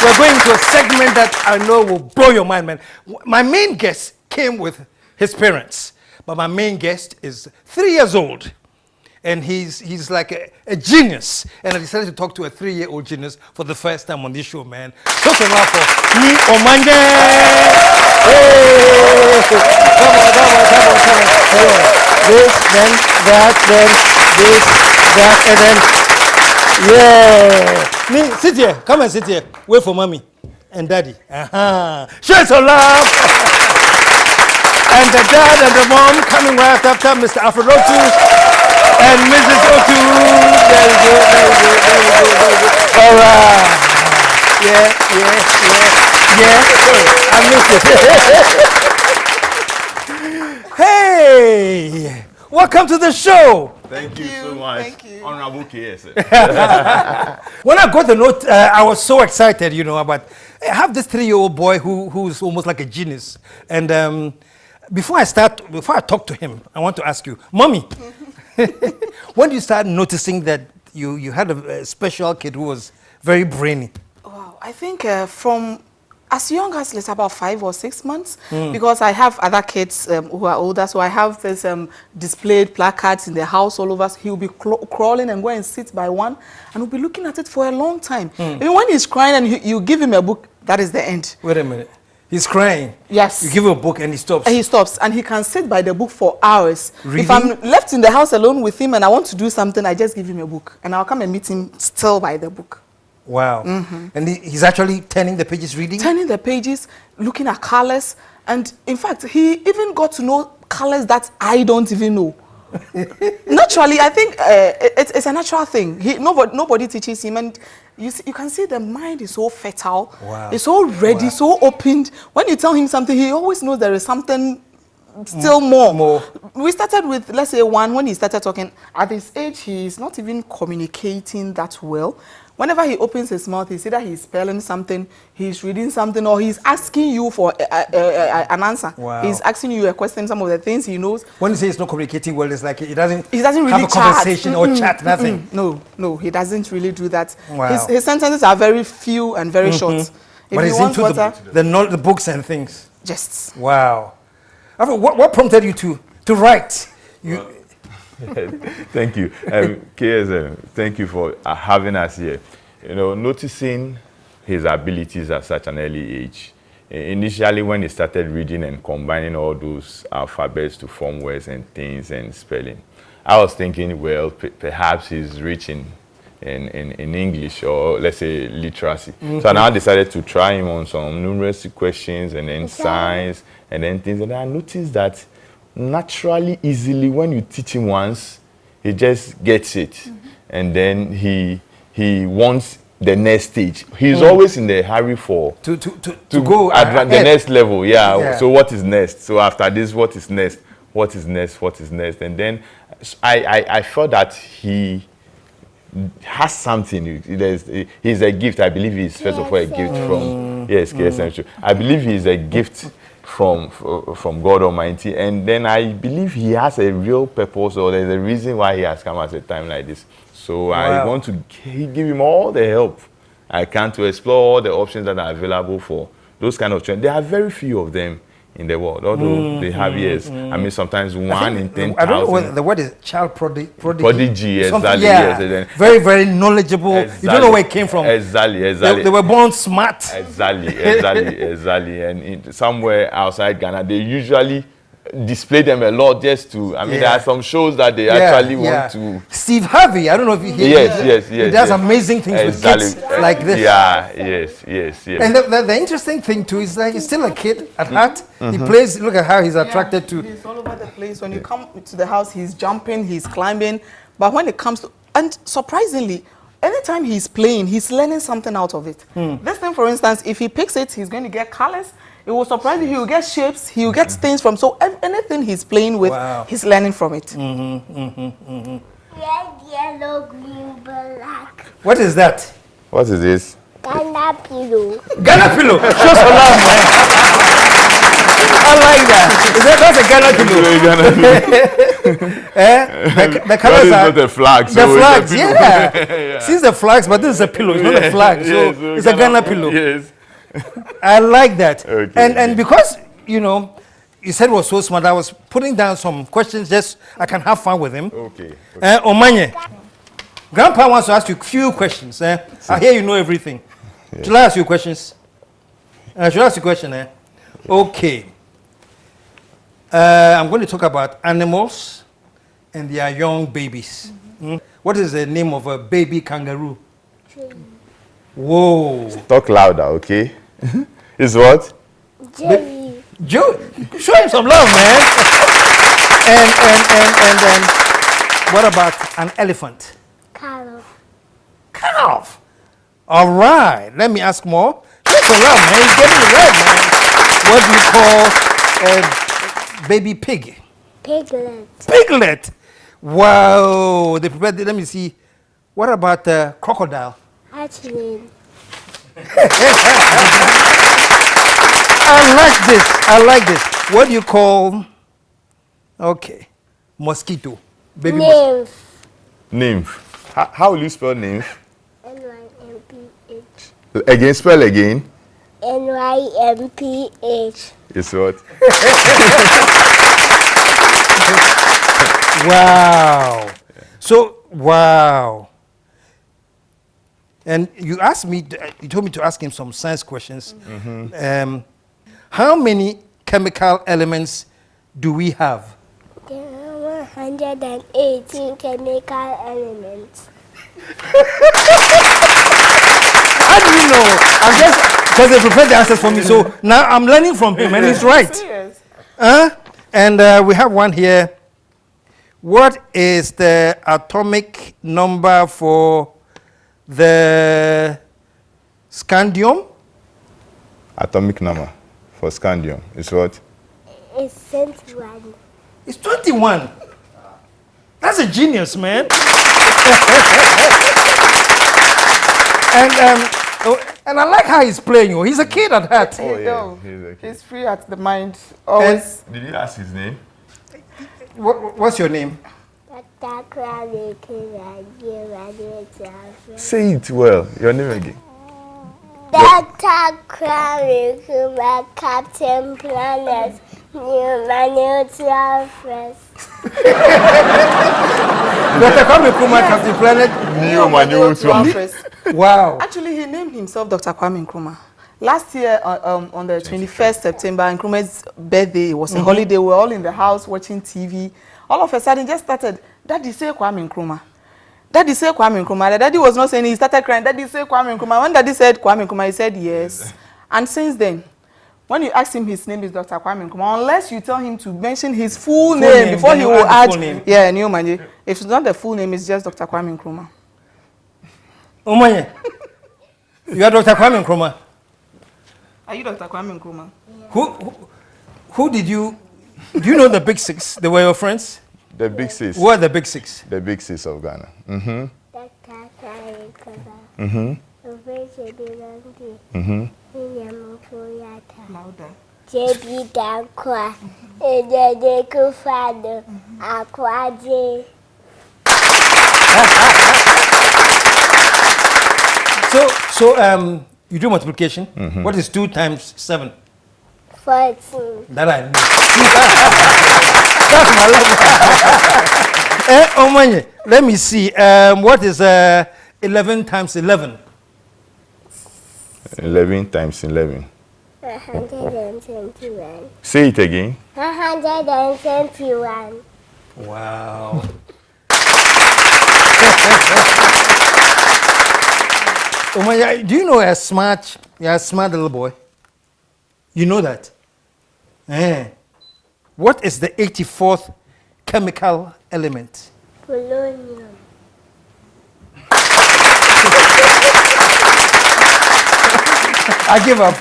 we're going to a segment that I know will blow your mind, man. My main guest came with his parents, but my main guest is 3 years old. And he's like a genius. And I decided to talk to a 3-year-old genius for the first time on this show, man. So loud for Nii Omanye. Hey! Come on. This, then that, then this, that, and then, yeah. Nii, sit here. Come and sit here. Wait for mommy and daddy. Show some love. And the dad and the mom coming right after Mr. Afrodotu. And Mrs. Otu, very good. All right. Yeah. I missed it. Hey, welcome to the show. Thank you so much. Thank you. Honorable KSM. When I got the note, I was so excited, about. I have this 3-year-old boy who's almost like a genius. And before I talk to him, I want to ask you, Mommy. When did you start noticing that you had a special kid who was very brainy? Wow, I think from as young as let's about 5 or 6 months, because I have other kids who are older, so I have this displayed placards in the house all over. He'll be crawling and go and sit by one, and we'll be looking at it for a long time. Even when he's crying and you give him a book, that is the end. Wait a minute. He's crying. Yes. You give him a book and he stops. And he stops, and he can sit by the book for hours. Really? If I'm left in the house alone with him and I want to do something, I just give him a book, and I'll come and meet him still by the book. Wow. And he's actually turning the pages, reading? Turning the pages, looking at colors, and in fact, he even got to know colors that I don't even know. Naturally, I think it's a natural thing. Nobody teaches him, and you can see the mind is so fertile. Wow. It's so ready, so opened. When you tell him something, he always knows there is something still more. We started with, let's say, 1. When he started talking, at his age, he's not even communicating that well. Whenever he opens his mouth, it's either he's spelling something, he's reading something, or he's asking you for an answer. Wow. He's asking you a question, some of the things he knows. When you say he's not communicating well, it's like he doesn't really have a conversation or chat, nothing. No, he doesn't really do that. Wow. His sentences are very few and very short. But he's into the books and things. Just. Wow. What prompted you to write? Thank you. KSM, thank you for having us here. Noticing his abilities at such an early age. Initially, when he started reading and combining all those alphabets to form words and things and spelling, I was thinking, well, perhaps he's rich in English, or let's say literacy. So I now decided to try him on some numeracy questions and then science and then things. And I noticed that naturally, easily, when you teach him once, he just gets it. And then he wants the next stage. He's always in the hurry to go at the next level. Yeah. So what is next? So after this, what is next? What is next? What is next? And then I felt that he has something. He's a gift. I believe he's first of all a gift from KSM Show. I believe he's a gift from God Almighty, and then I believe he has a real purpose, or there's a reason why he has come at a time like this. So I want to give him all the help I can to explore all the options that are available for those kind of children. There are very few of them in the world, although they have years. I mean, sometimes 1 in 10,000. I don't know what the word is. Child prodigy. Prodigy, exactly. Yeah. Yes, very, very knowledgeable. Exactly. You don't know where it came from. Exactly. They were born smart. Exactly. And somewhere outside Ghana, they usually display them a lot just to, there are some shows that they actually want to. Steve Harvey, I don't know if you hear Yes. He does amazing things with kids like this. Yes. And the interesting thing too is that he's still a kid at heart. He plays, look at how he's attracted to. He's all over the place. When you come to the house, he's jumping, he's climbing. But when it comes to, and surprisingly, anytime he's playing, he's learning something out of it. This thing, for instance, if he picks it, he's going to get colors. It will surprise you. He will get shapes. He will get things from. So anything he's playing with, he's learning from it. Red, yellow, green, black. What is that? What is this? Ghana pillow. Ghana pillow. Show some love, man. I like that. That's a Ghana pillow. The colors That are is not a flag. the So it's a flags. pillow. Yeah. Since the flags, but this is a pillow. It's not a flag. So Yes, it's a Ghana pillow. Yes. I like that. Okay. And because you said it was so smart, I was putting down some questions just I can have fun with him. Okay. Omanye, Grandpa wants to ask you a few questions. I hear you know everything. Yes. Should I ask you questions? Should I ask you a question? Okay. I'm going to talk about animals and their young babies. What is the name of a baby kangaroo? Whoa. Talk louder, okay? It's what? Jerry. Joe, show him some love, man. and what about an elephant? Carol. Calf. All right. Let me ask more. Show some love, man. He's getting it right, man. What do you call a baby pig? Piglet. Piglet. Wow. They prepared. Let me see. What about crocodile? Hatchling. I like this. What do you call? Okay, mosquito. Baby Nymph. Nymph. How will you spell nymph? N-Y-M-P-H. Again, spell again. N-Y-M-P-H. It's what? Wow. So wow. And you asked me. You told me to ask him some science questions. How many chemical elements do we have? There are 118 chemical elements. How do you know? I'm just because they prepared the answers for me. So now I'm learning from him, and he's right. Serious. And we have one here. What is the atomic number for the scandium? Atomic number for scandium. It's what? It's 21. It's 21. That's a genius, man. And I like how he's playing. He's a kid at heart. Oh, yeah. No, He's a kid. he's free at the mind. Always. Did you ask his name? What's your name? Say it well. Your name again. Dr. Kwame Nkrumah, Captain Planet, Nii Omanye first. Dr. Kwame Nkrumah, Captain Planet. Nii Omanye. Wow. Actually, he named himself Dr. Kwame Nkrumah. Last year, on the 21st September, Nkrumah's birthday, it was a holiday. We were all in the house watching TV. All of a sudden, just started, Daddy say Kwame Nkrumah. Daddy say Kwame Nkrumah. The daddy was not saying, he started crying. Daddy say Kwame Nkrumah. When Daddy said Kwame Nkrumah, he said yes. And since then, when you ask him his name is Dr. Kwame Nkrumah, unless you tell him to mention his full name before he will add, yeah, Nii Omanye. If it's not the full name, it's just Dr. Kwame Nkrumah. Omanye, you are Dr. Kwame Nkrumah. Are you Dr. Kwame Nkrumah? Who did you? Do you know the Big Six? They were your friends. The Big Six. Who are the Big Six? The Big Six of Ghana. Dr. Kwame Nkrumah. Louder. JB Dankwa. Ejede Kufado. Akwaje. So you do multiplication. What is 2 times 7? 14. That I know. That's my level. Omanye, let me see. What is 11 times 11? 11 times 11. 121. Say it again. 121. Wow. Omanye, do you know you're a smart little boy? You know that? What is the 84th chemical element? Polonium. I give up.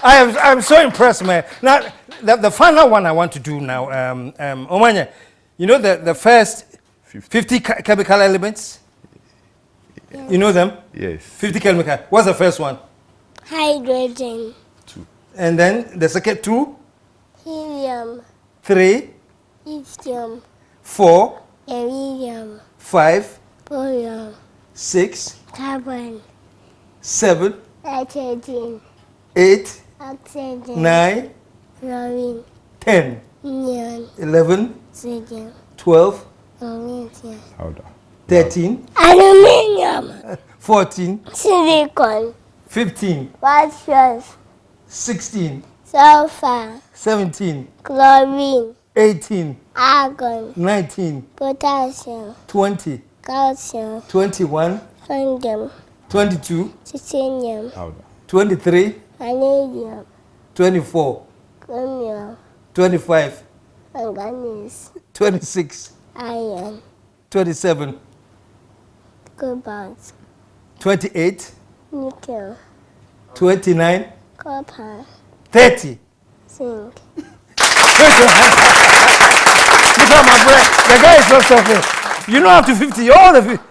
I'm so impressed, man. Now, the final one I want to do now, Omanye, you know the first 50 chemical elements? Yes. You know them? Yes. 50 chemical. What's the first one? Hydrogen. And then the second 2, helium, 3, lithium, 4, iridium, 5, polonium, 6, carbon, 7, nitrogen, 8, oxygen, 9, chlorine, 10, neon, 11, sodium, 12, magnesium, Hold on. 13, aluminium, 14, silicon, 15, phosphorus, 16, sulfur, 17, chlorine, 18, argon, 19, potassium, 20, calcium, 21, sodium, 22, titanium, Hold on. 23, vanadium, 24, chromium, 25, manganese, 26, iron, 27, cobalt, 28, nickel, 29, copper, 30. zinc. Look at my breath. The guy is not suffering. You know up to 50. All the 50.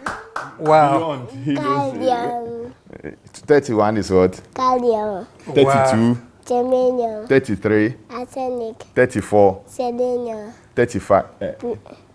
Wow. Beyond, he knows. Gallium, 31 is what? gallium, 32, germanium, 33, arsenic, 34, selenium, 35,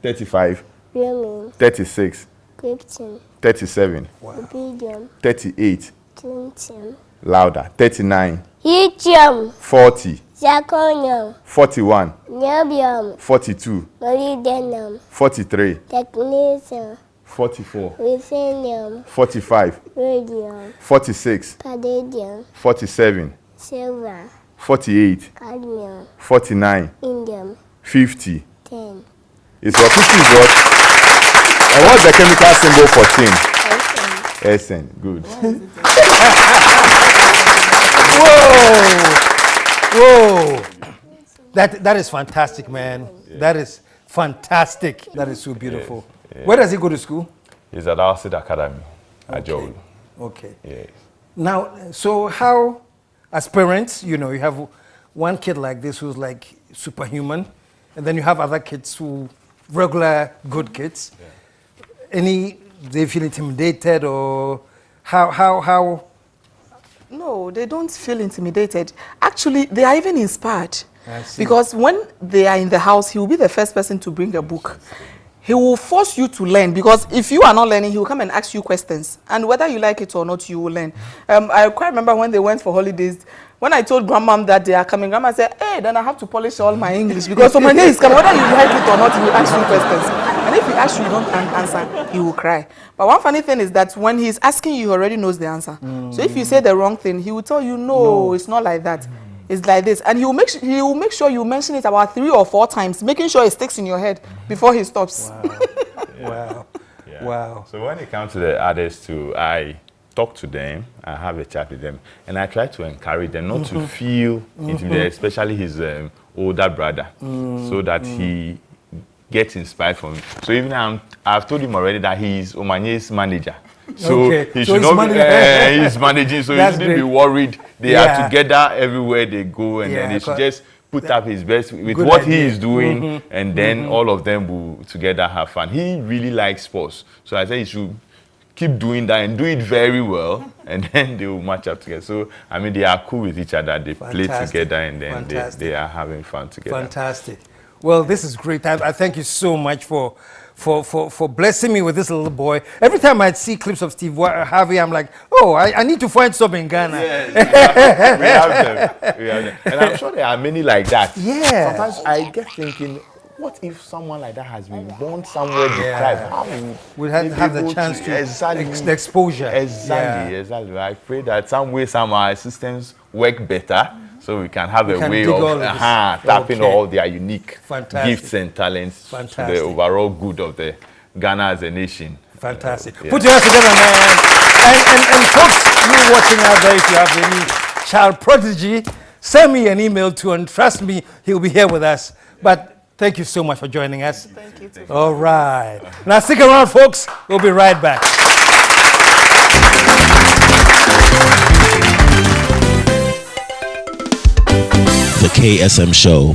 35, bromine, 36, krypton, 37, rubidium, 38, strontium, louder, 39, yttrium, 40, zirconium, 41, niobium, 42, molybdenum, 43, technetium, 44, ruthenium, 45, radium, 46, palladium, 47, silver, 48, cadmium, 49, indium, 50. 10, Is what 50 is what? And what's the chemical symbol for tin? ocean, SN. Good. Whoa. That is fantastic, man. Yeah. That is fantastic. That is so beautiful. Yeah. Where does he go to school? He's at Alcid Academy, Ajolu. Okay. Yes. Now, so how, as parents, you know, you have one kid like this who's like superhuman, and then you have other kids who regular good kids. Yeah. They feel intimidated or how? No, they don't feel intimidated. Actually, they are even inspired. I see. Because when they are in the house, he will be the first person to bring a book. He will force you to learn, because if you are not learning, he will come and ask you questions. And whether you like it or not, you will learn. I quite remember when they went for holidays, when I told grandma that they are coming, grandma said, hey, then I have to polish all my English, because so my name is coming. Whether you like it or not, he will ask you questions. And if he asks you, you don't answer, he will cry. But one funny thing is that when he's asking you, he already knows the answer. So if you say the wrong thing, he will tell you, no, it's not like that. It's like this. And he will make sure you mention it about 3 or 4 times, making sure it sticks in your head before he stops. Wow. Wow. Yeah. Wow. So when it comes to the others too, I talk to them, I have a chat with them, and I try to encourage them not to feel intimidated, especially his older brother, so that he gets inspired from him. So even I've told him already that he is Omanye's manager. So he should not be, he's managing, so he shouldn't be worried. They are together everywhere they go, and then he should just put up his best with what he is doing, and then all of them will together have fun. He really likes sports, so I said he should keep doing that and do it very well, and then they will match up together. So I mean, they are cool with each other. They play together, and then they are having fun together. Fantastic. Well, this is great. I thank you so much for blessing me with this little boy. Every time I see clips of Steve Harvey, I'm like, oh, I need to find some in Ghana. Yes, we have them. And I'm sure there are many like that. Yeah. Sometimes I get thinking, what if someone like that has been born somewhere deprived? How we have the chance to the exposure. Exactly. I pray that some way, our systems work better, so we can have a way of tapping all their unique gifts and talents to the overall good of the Ghana as a nation. Fantastic. Put your hands together, man. And folks, you watching out there, if you have any child prodigy, send me an email to, and trust me, he'll be here with us. But thank you so much for joining us. Thank you. All right. Now stick around, folks. We'll be right back. The KSM Show.